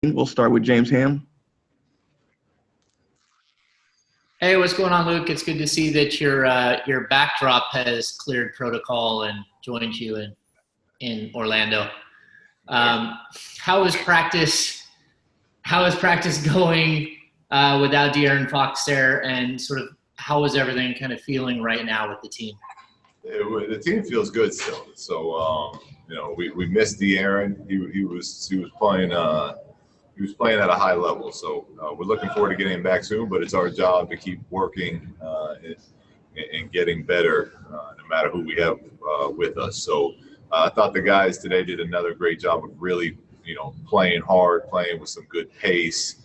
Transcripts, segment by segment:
We'll start with James Ham. Hey, what's going on, Luke? It's good to see that your backdrop has cleared protocol and joined you in Orlando. How is practice going without De'Aaron Fox there, and sort of how is everything kind of feeling right now with the team? The team feels good still. So we missed De'Aaron. He was playing. He was playing at a high level, so we're looking forward to getting him back soon. But it's our job to keep working and getting better, no matter who we have with us. So I thought the guys today did another great job of really, playing hard, playing with some good pace,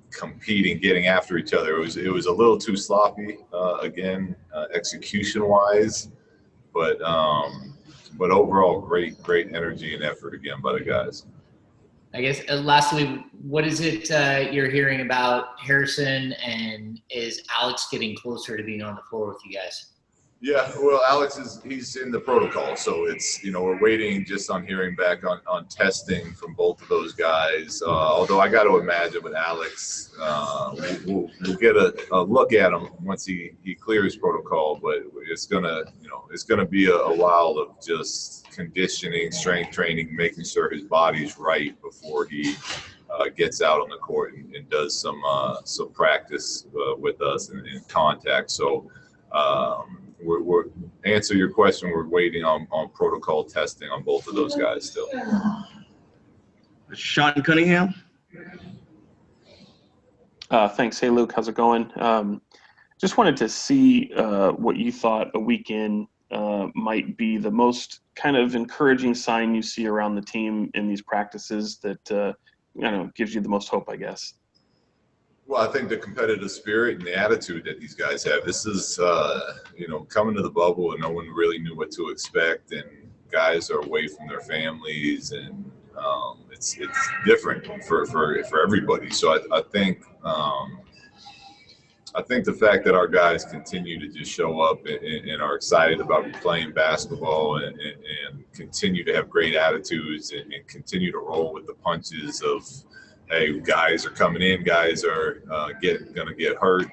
competing, getting after each other. It was a little too sloppy again, execution-wise, but overall great energy and effort again by the guys. I guess lastly, what is it you're hearing about Harrison, and is Alex getting closer to being on the floor with you guys? Yeah, well, Alex he's in the protocol, so it's we're waiting just on hearing back on testing from both of those guys. Although I got to imagine with Alex, we'll get a look at him once he clears protocol, but it's gonna be a while of just conditioning, strength training, making sure his body's right before he gets out on the court and does some practice with us and contact. So. We're answer your question. We're waiting on protocol testing on both of those guys still. Sean Cunningham. Thanks. Hey, Luke, how's it going? Just wanted to see what you thought a weekend might be the most kind of encouraging sign you see around the team in these practices that gives you the most hope, I guess. Well, I think the competitive spirit and the attitude that these guys have. This is, coming to the bubble and no one really knew what to expect, and guys are away from their families, and it's different for everybody. So I think the fact that our guys continue to just show up and are excited about playing basketball and continue to have great attitudes and continue to roll with the punches of, hey, guys are coming in, guys are going to get hurt.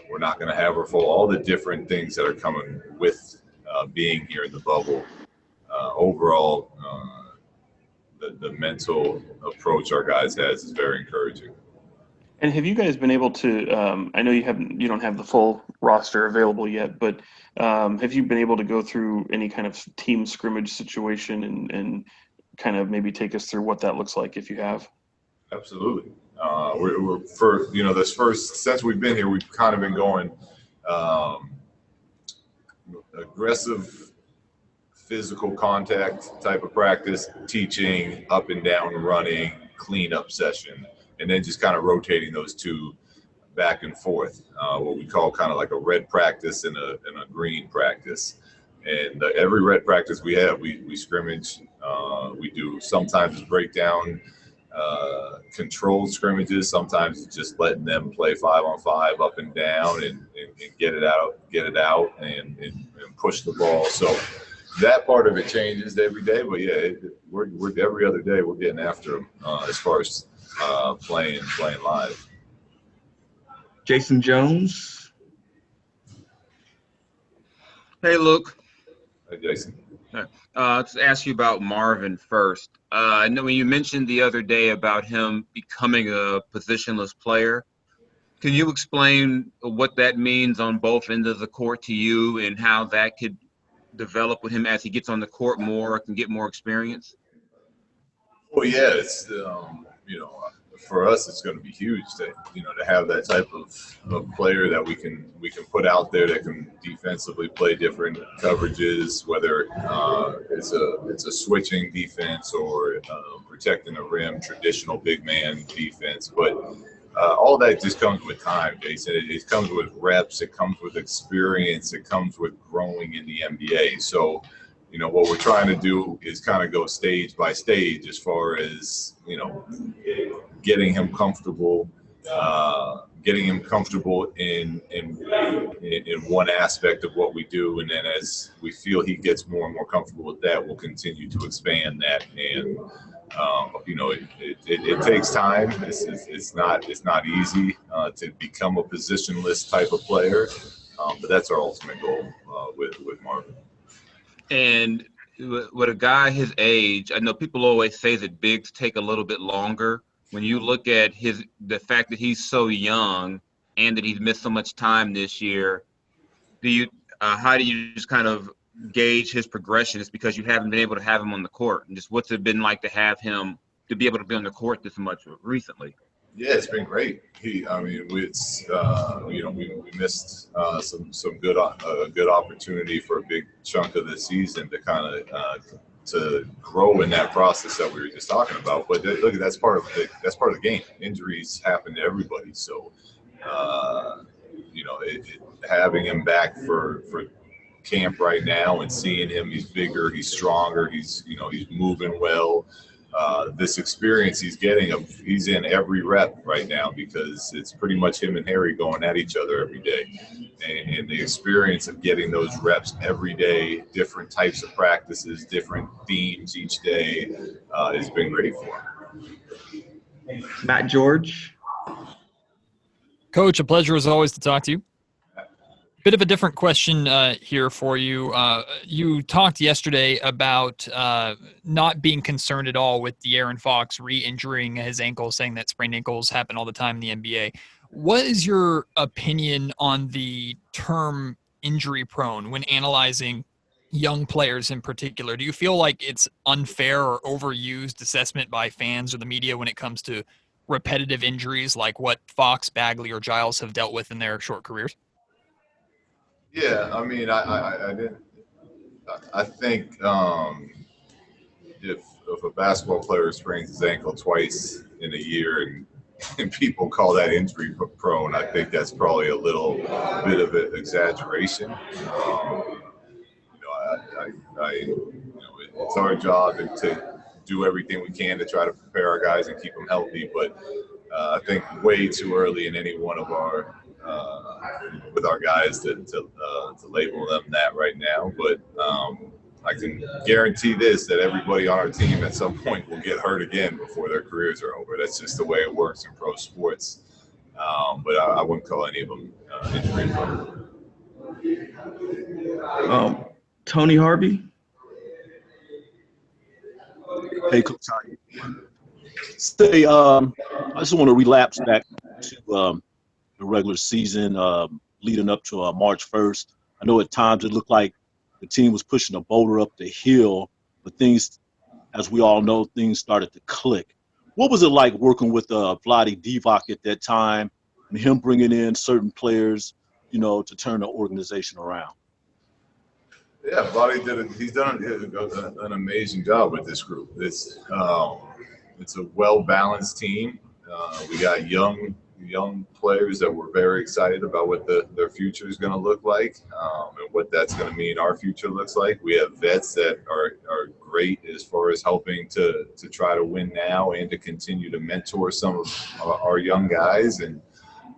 We're not going to have our full, all the different things that are coming with being here in the bubble. Overall, the mental approach our guys has is very encouraging. And have you guys been able to? I know you don't have the full roster available yet, but have you been able to go through any kind of team scrimmage situation and kind of maybe take us through what that looks like if you have? Absolutely. We're for this first, since we've been here, we've kind of been going aggressive physical contact type of practice, teaching, up and down running, cleanup session, and then just kind of rotating those two back and forth, what we call kind of like a red practice and a green practice. And every red practice we have, we scrimmage. We do sometimes breakdown, controlled scrimmages. Sometimes it's just letting them play 5-on-5 up and down and get it out and push the ball. So that part of it changes every day. But yeah, we're every other day we're getting after them as far as playing live. Jason Jones. Hey, Luke. Hey, Jason. To ask you about Marvin first. I know when you mentioned the other day about him becoming a positionless player, can you explain what that means on both ends of the court to you and how that could develop with him as he gets on the court more, can get more experience? Well, yeah, it's for us, it's going to be huge to have that type of player that we can put out there that can defensively play different coverages, whether it's a switching defense or protecting the rim, traditional big man defense. But all that just comes with time, Jason. It comes with reps. It comes with experience. It comes with growing in the NBA. So, what we're trying to do is kind of go stage by stage as far as, getting him comfortable in one aspect of what we do. And then as we feel he gets more and more comfortable with that, we'll continue to expand that and It takes time. It's not easy to become a positionless type of player, but that's our ultimate goal with Marvin. And with a guy his age, I know people always say that bigs take a little bit longer. When you look at the fact that he's so young and that he's missed so much time this year, how do you just kind of gauge his progression? It's because you haven't been able to have him on the court, and just what's it been like to have him to be able to be on the court this much recently? Yeah, it's been great. We missed some good opportunity for a big chunk of the season to kind of to grow in that process that we were just talking about. But look, that's part of the game. Injuries happen to everybody, so having him back for camp right now and seeing him, he's bigger, he's stronger, he's moving well. This experience he's getting, he's in every rep right now because it's pretty much him and Harry going at each other every day. And the experience of getting those reps every day, different types of practices, different themes each day, has been great for him. Matt George. Coach, a pleasure as always to talk to you. Bit of a different question here for you. You talked yesterday about not being concerned at all with De'Aaron Fox re-injuring his ankle, saying that sprained ankles happen all the time in the NBA. What is your opinion on the term injury prone when analyzing young players in particular? Do you feel like it's unfair or overused assessment by fans or the media when it comes to repetitive injuries like what Fox, Bagley, or Giles have dealt with in their short careers? Yeah, I mean, I think if a basketball player sprains his ankle twice in a year and people call that injury prone, I think that's probably a little bit of an exaggeration. It's our job to do everything we can to try to prepare our guys and keep them healthy, but I think way too early in any one of our with our guys to label them that right now. But I can guarantee that everybody on our team at some point will get hurt again before their careers are over. That's just the way it works in pro sports. But I wouldn't call any of them injury prone. Tony Harvey. Hey, Coach, how you doing? I just want to relapse back to the regular season leading up to March 1st. I know at times it looked like the team was pushing a boulder up the hill, but things, as we all know, things started to click. What was it like working with Vlade Divac at that time and him bringing in certain players, to turn the organization around? Yeah, Vlade he's done an amazing job with this group. It's a well-balanced team. We got young players that we're very excited about what their future is going to look like and what that's going to mean our future looks like. We have vets that are great as far as helping to try to win now and to continue to mentor some of our young guys. And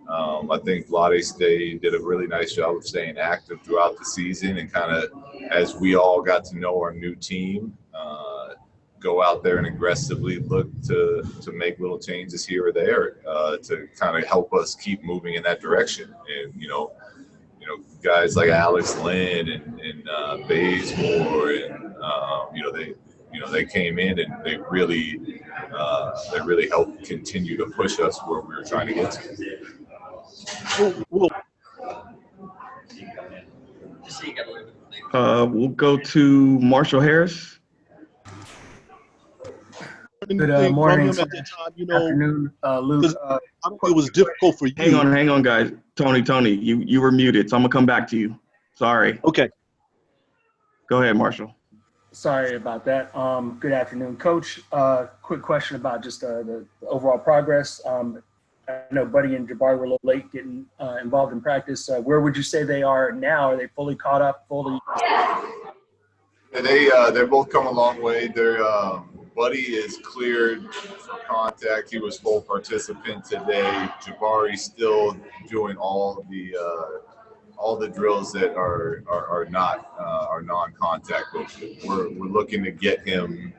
I think Vlade did a really nice job of staying active throughout the season and kind of, as we all got to know our new team, go out there and aggressively look to make little changes here or there to kind of help us keep moving in that direction. And guys like Alex Lynn and Bazemore and they came in and they really helped continue to push us where we were trying to get to. We'll go to Marshall Harris. Good morning. At that time, Afternoon, Luke. I think it was difficult for you. Hang on, guys. Tony, you were muted, so I'm gonna come back to you. Sorry. Okay. Go ahead, Marshall. Sorry about that. Good afternoon, Coach. Quick question about just the overall progress. I know Buddy and Jabari were a little late getting involved in practice. Where would you say they are now? Are they fully caught up? They're both come a long way. Buddy is cleared for contact. He was full participant today. Jabari's still doing all the drills that are not are non-contact. But we're looking to get him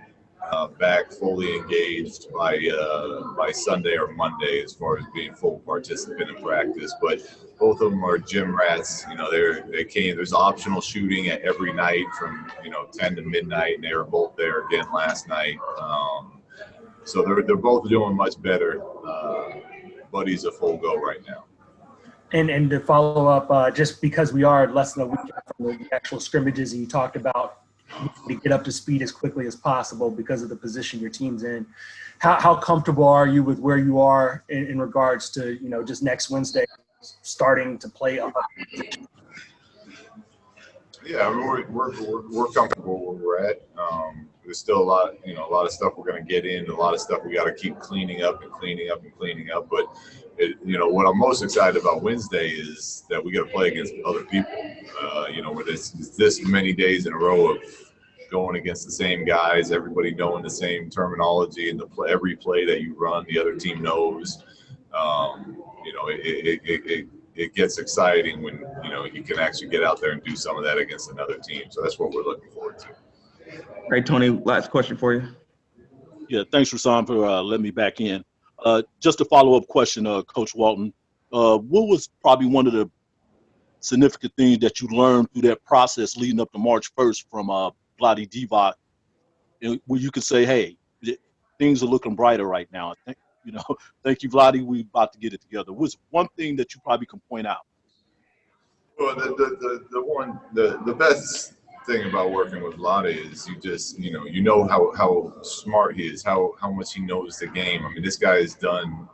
back fully engaged by Sunday or Monday as far as being full participant in practice. But both of them are gym rats. You know, they came. There's optional shooting at every night from 10 to midnight, and they were both there again last night. So they're both doing much better. Buddy's a full go right now. And to follow up, just because we are less than a week from the actual scrimmages, and you talked about to get up to speed as quickly as possible because of the position your team's in. How comfortable are you with where you are in regards to, just next Wednesday starting to play up? Yeah, we're comfortable where we're at. There's still a lot of stuff we're going to get in, a lot of stuff we got to keep cleaning up. But what I'm most excited about Wednesday is that we got to play against other people. Where it's this many days in a row of going against the same guys, everybody knowing the same terminology, and every play that you run, the other team knows. It gets exciting when you can actually get out there and do some of that against another team. So that's what we're looking forward to. Great, Tony. Last question for you. Yeah, thanks, Rasan, for letting me back in. Just a follow-up question, Coach Walton. What was probably one of the significant things that you learned through that process leading up to March 1st from Vlade Divac, where you could say, hey, things are looking brighter right now? Thank you, Vlade. We about to get it together. What's one thing that you probably can point out? Well, the best thing about working with Vlade is you know how smart he is, how much he knows the game. I mean, this guy has done,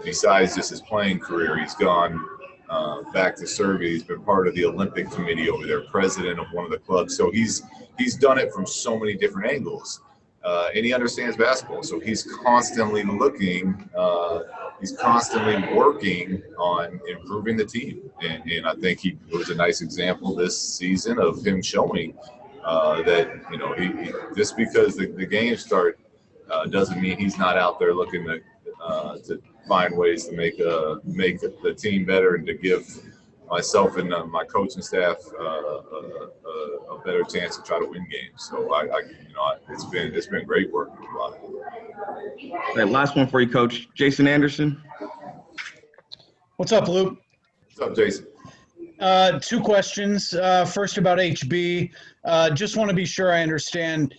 besides just his playing career, he's gone back to Serbia. He's been part of the Olympic committee over there, president of one of the clubs. So he's done it from so many different angles. And he understands basketball, so he's constantly looking, he's constantly working on improving the team. And I think it was a nice example this season of him showing that, he just because the games start doesn't mean he's not out there looking to find ways to make the team better and to give myself and my coaching staff a better chance to try to win games. So it's been great working with a lot of people. All right, last one for you, Coach. Jason Anderson. What's up, Luke? What's up, Jason? Two questions. First about HB. Just want to be sure I understand.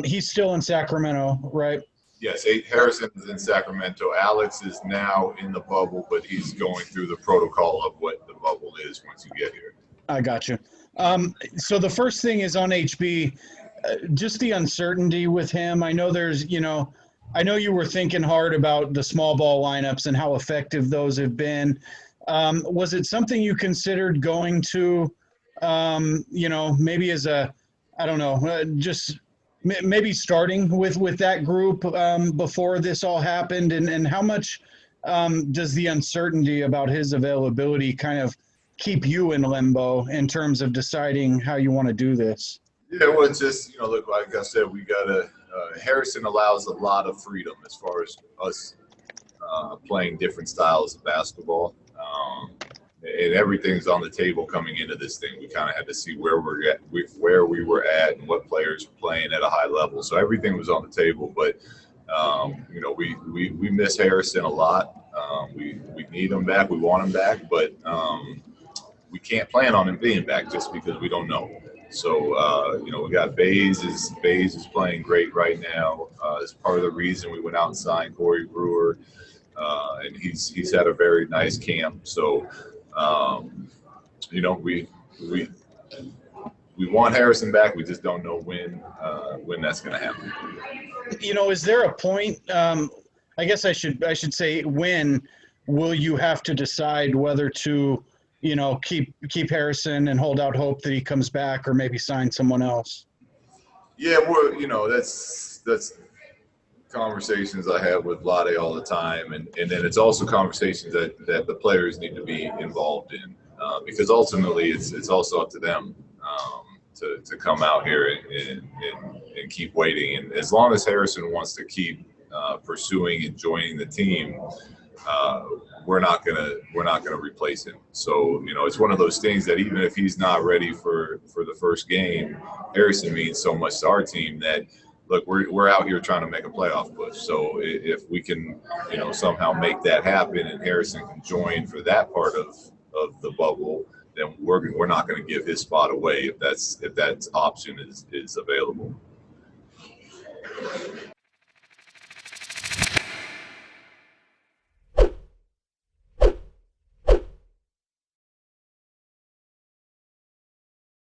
He's still in Sacramento, right? Yes, Harrison is in Sacramento. Alex is now in the bubble, but he's going through the protocol of what the bubble is once you get here. I got you. So the first thing is on HB, just the uncertainty with him. I know I know you were thinking hard about the small ball lineups and how effective those have been. Was it something you considered going to, maybe as just maybe starting with that group before this all happened? And how much does the uncertainty about his availability kind of keep you in limbo in terms of deciding how you want to do this? Yeah, well, it's just, look, like I said, we got to Harrison allows a lot of freedom as far as us playing different styles of basketball. And everything's on the table coming into this thing. We kind of had to see where we were at and what players were playing at a high level. So everything was on the table. But we miss Harrison a lot. We need him back. We want him back. But we can't plan on him being back just because we don't know. So we got Bays is playing great right now. It's part of the reason we went out and signed Corey Brewer. And he's had a very nice camp. So, we want Harrison back. We just don't know when that's going to happen. Is there a point? I guess I should say, when will you have to decide whether to, keep Harrison and hold out hope that he comes back, or maybe sign someone else? Yeah, well, that's conversations I have with Vlade all the time, and then it's also conversations that the players need to be involved in, because ultimately it's also up to them to come out here and keep waiting. And as long as Harrison wants to keep pursuing and joining the team, we're not gonna replace him. So it's one of those things that even if he's not ready for the first game, Harrison means so much to our team that look, we're out here trying to make a playoff push. So if we can, somehow make that happen and Harrison can join for that part of the bubble, then we're not going to give his spot away if that option is available.